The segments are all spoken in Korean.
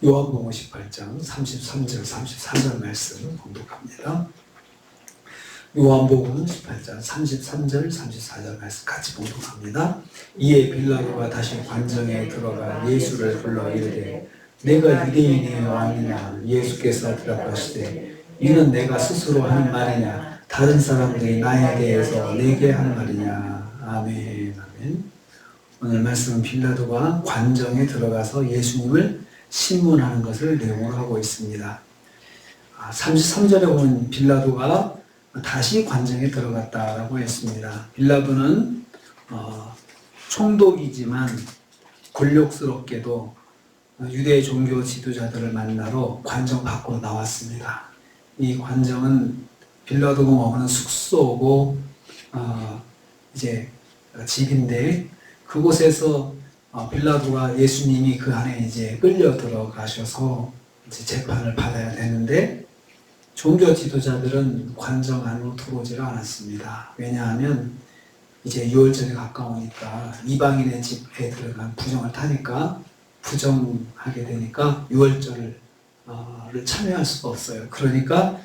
요한복음 18장 33절 34절 말씀 봉독합니다. 요한복음 18장 33절 34절 말씀 같이 봉독합니다. 이에 빌라도가 다시 관정에 들어가 예수를 불러 이르되 내가 유대인의 왕이냐. 예수께서 대답하시되 이는 내가 스스로 하는 말이냐 다른 사람들이 나에 대해서 내게 하는 말이냐. 아멘. 아멘. 오늘 말씀은 빌라도가 관정에 들어가서 예수님을 신문하는 것을 내용으로 하고 있습니다. 33절에 보면 빌라도가 다시 관정에 들어갔다라고 했습니다. 빌라도는 총독이지만 권력스럽게도 유대 종교 지도자들을 만나러 관정 밖으로 나왔습니다. 이 관정은 빌라도가 머무는 숙소고 이제 집인데 그곳에서 빌라도가 예수님이 그 안에 이제 끌려 들어가셔서 이제 재판을 받아야 되는데 종교 지도자들은 관정 안으로 들어오지를 않았습니다. 왜냐하면 이제 유월절에 가까우니까 이방인의 집에 들어간 부정을 타니까 부정하게 되니까 유월절을 참여할 수가 없어요. 그러니까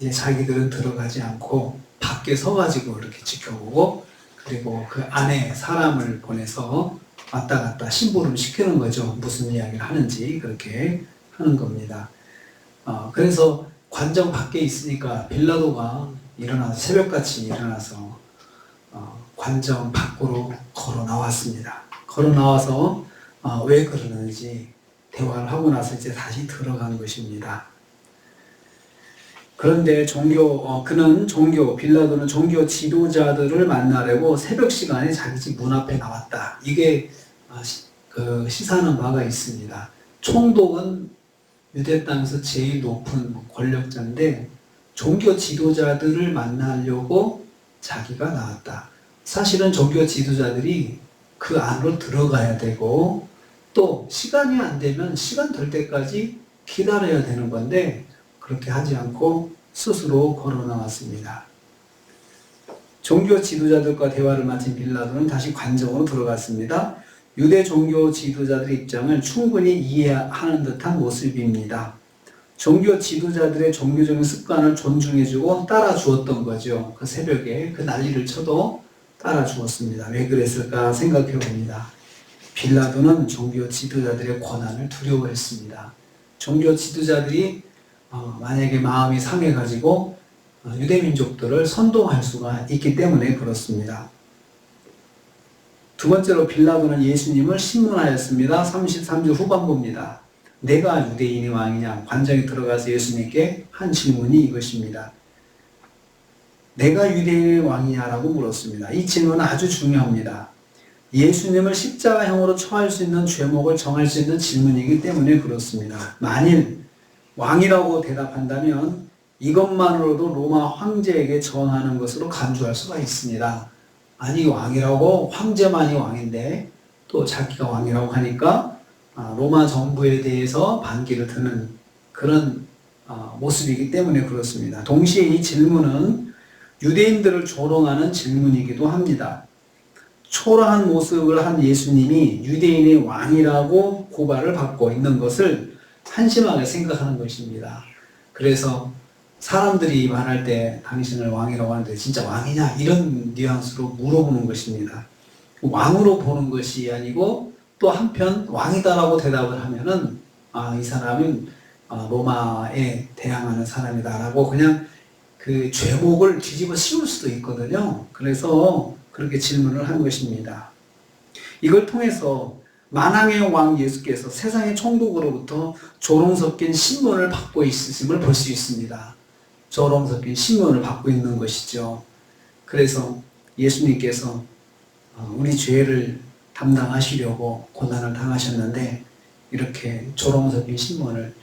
이제 자기들은 들어가지 않고 밖에 서가지고 이렇게 지켜보고 그리고 그 안에 사람을 보내서 왔다 갔다 심부름 시키는 거죠. 무슨 이야기를 하는지 그렇게 하는 겁니다. 그래서 관정 밖에 있으니까 빌라도가 일어나서 새벽같이 일어나서 관정 밖으로 걸어 나왔습니다. 걸어 나와서 왜 그러는지 대화를 하고 나서 이제 다시 들어간 것입니다. 그런데 빌라도는 종교 지도자들을 만나려고 새벽 시간에 자기 집 문 앞에 나왔다. 이게 시사하는 바가 있습니다. 총독은 유대 땅에서 제일 높은 권력자인데 종교 지도자들을 만나려고 자기가 나왔다. 사실은 종교 지도자들이 그 안으로 들어가야 되고 또 시간이 안 되면 시간 될 때까지 기다려야 되는 건데 그렇게 하지 않고 스스로 걸어 나왔습니다. 종교 지도자들과 대화를 마친 빌라도는 다시 관정으로 들어갔습니다. 유대 종교 지도자들의 입장을 충분히 이해하는 듯한 모습입니다. 종교 지도자들의 종교적인 습관을 존중해주고 따라주었던 거죠. 그 새벽에 그 난리를 쳐도 따라주었습니다. 왜 그랬을까 생각해 봅니다. 빌라도는 종교 지도자들의 권한을 두려워했습니다. 종교 지도자들이 만약에 마음이 상해가지고 유대민족들을 선동할 수가 있기 때문에 그렇습니다. 두 번째로 빌라도는 예수님을 신문하였습니다. 33절 후반부입니다. 내가 유대인의 왕이냐? 관정에 들어가서 예수님께 한 질문이 이것입니다. 내가 유대인의 왕이냐라고 물었습니다. 이 질문은 아주 중요합니다. 예수님을 십자가형으로 처할 수 있는 죄목을 정할 수 있는 질문이기 때문에 그렇습니다. 만일 왕이라고 대답한다면 이것만으로도 로마 황제에게 전하는 것으로 간주할 수가 있습니다. 아니 왕이라고 황제만이 왕인데 또 자기가 왕이라고 하니까 로마 정부에 대해서 반기를 드는 그런 모습이기 때문에 그렇습니다. 동시에 이 질문은 유대인들을 조롱하는 질문이기도 합니다. 초라한 모습을 한 예수님이 유대인의 왕이라고 고발을 받고 있는 것을 한심하게 생각하는 것입니다. 그래서 사람들이 말할 때 당신을 왕이라고 하는데 진짜 왕이냐? 이런 뉘앙스로 물어보는 것입니다. 왕으로 보는 것이 아니고 또 한편 왕이다라고 대답을 하면은 이 사람은 로마에 대항하는 사람이다라고 그냥 그 죄목을 뒤집어 씌울 수도 있거든요. 그래서 그렇게 질문을 한 것입니다. 이걸 통해서 만왕의 왕 예수께서 세상의 총독으로부터 조롱 섞인 신문을 받고 있으심을 볼 수 있습니다. 조롱 섞인 신문을 받고 있는 것이죠. 그래서 예수님께서 우리 죄를 담당하시려고 고난을 당하셨는데 이렇게 조롱 섞인 신문을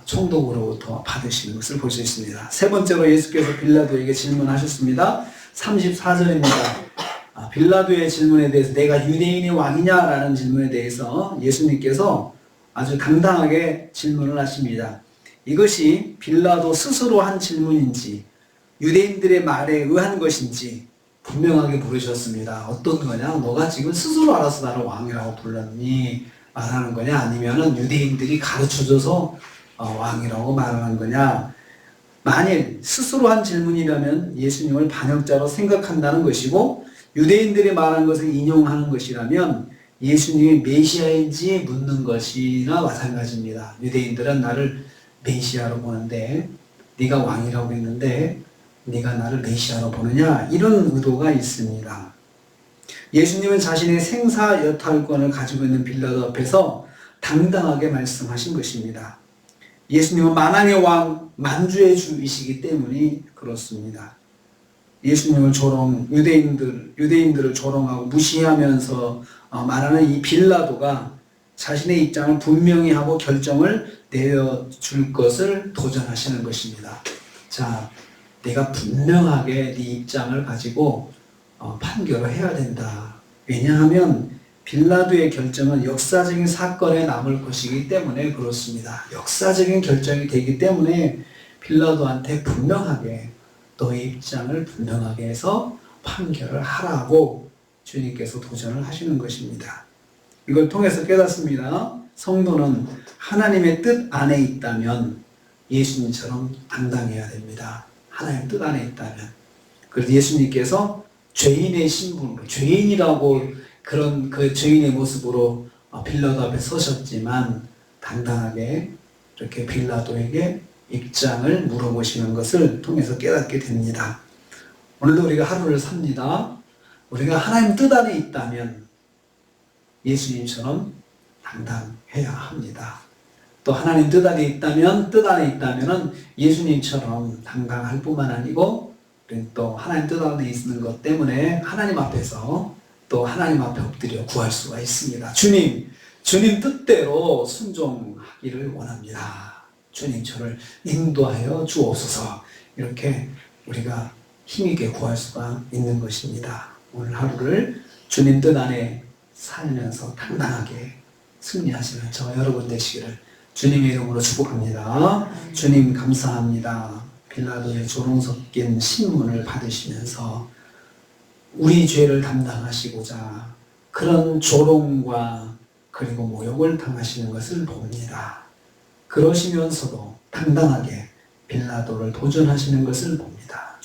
총독으로부터 받으시는 것을 볼 수 있습니다. 세 번째로 예수께서 빌라도에게 질문하셨습니다. 34절입니다. 빌라도의 질문에 대해서 내가 유대인의 왕이냐라는 질문에 대해서 예수님께서 아주 당당하게 질문을 하십니다. 이것이 빌라도 스스로 한 질문인지 유대인들의 말에 의한 것인지 분명하게 물으셨습니다. 어떤 거냐? 너가 지금 스스로 알아서 나를 왕이라고 불렀니? 말하는 거냐, 아니면은 유대인들이 가르쳐줘서 왕이라고 말하는 거냐. 만일 스스로 한 질문이라면 예수님을 반역자로 생각한다는 것이고, 유대인들이 말한 것을 인용하는 것이라면 예수님이 메시아인지 묻는 것이나 마찬가지입니다. 유대인들은 나를 메시아로 보는데, 네가 왕이라고 했는데 네가 나를 메시아로 보느냐, 이런 의도가 있습니다. 예수님은 자신의 생사 여탈권을 가지고 있는 빌라도 앞에서 당당하게 말씀하신 것입니다. 예수님은 만왕의 왕, 만주의 주이시기 때문에 그렇습니다. 예수님을 유대인들을 조롱하고 무시하면서 말하는 이 빌라도가 자신의 입장을 분명히 하고 결정을 내려줄 것을 도전하시는 것입니다. 자, 내가 분명하게 네 입장을 가지고 판결을 해야 된다. 왜냐하면 빌라도의 결정은 역사적인 사건에 남을 것이기 때문에 그렇습니다. 역사적인 결정이 되기 때문에 빌라도한테 분명하게 너의 입장을 분명하게 해서 판결을 하라고 주님께서 도전을 하시는 것입니다. 이걸 통해서 깨닫습니다. 성도는 하나님의 뜻 안에 있다면 예수님처럼 당당해야 됩니다. 하나님의 뜻 안에 있다면. 그래서 예수님께서 죄인의 신분으로, 죄인이라고 그런 그 죄인의 모습으로 빌라도 앞에 서셨지만 당당하게 이렇게 빌라도에게 입장을 물어보시는 것을 통해서 깨닫게 됩니다. 오늘도 우리가 하루를 삽니다. 우리가 하나님 뜻 안에 있다면 예수님처럼 당당해야 합니다. 또 하나님 뜻 안에 있다면 예수님처럼 당당할 뿐만 아니고 또 하나님 뜻 안에 있는 것 때문에 하나님 앞에서 또 하나님 앞에 엎드려 구할 수가 있습니다. 주님 뜻대로 순종하기를 원합니다. 주님 저를 인도하여 주옵소서. 이렇게 우리가 힘있게 구할 수가 있는 것입니다. 오늘 하루를 주님 뜻 안에 살면서 당당하게 승리하시는 저와 여러분 되시기를 주님의 이름으로 축복합니다. 주님 감사합니다. 빌라도의 조롱 섞인 신문을 받으시면서 우리 죄를 담당하시고자 그런 조롱과 그리고 모욕을 당하시는 것을 봅니다. 그러시면서도 당당하게 빌라도를 도전하시는 것을 봅니다.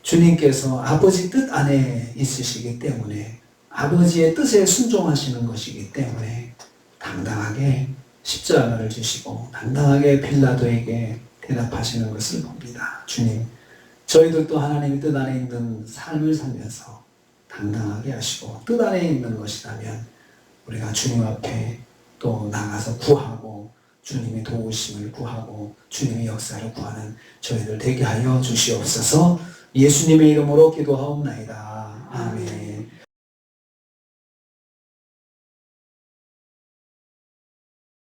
주님께서 아버지 뜻 안에 있으시기 때문에 아버지의 뜻에 순종하시는 것이기 때문에 당당하게 십자가를 주시고 당당하게 빌라도에게 대답하시는 것을 봅니다. 주님, 저희들도 하나님의 뜻 안에 있는 삶을 살면서 당당하게 하시고 뜻 안에 있는 것이라면 우리가 주님 앞에 또 나가서 구하고 주님의 도우심을 구하고 주님의 역사를 구하는 저희들 되게 하여 주시옵소서. 예수님의 이름으로 기도하옵나이다. 아멘.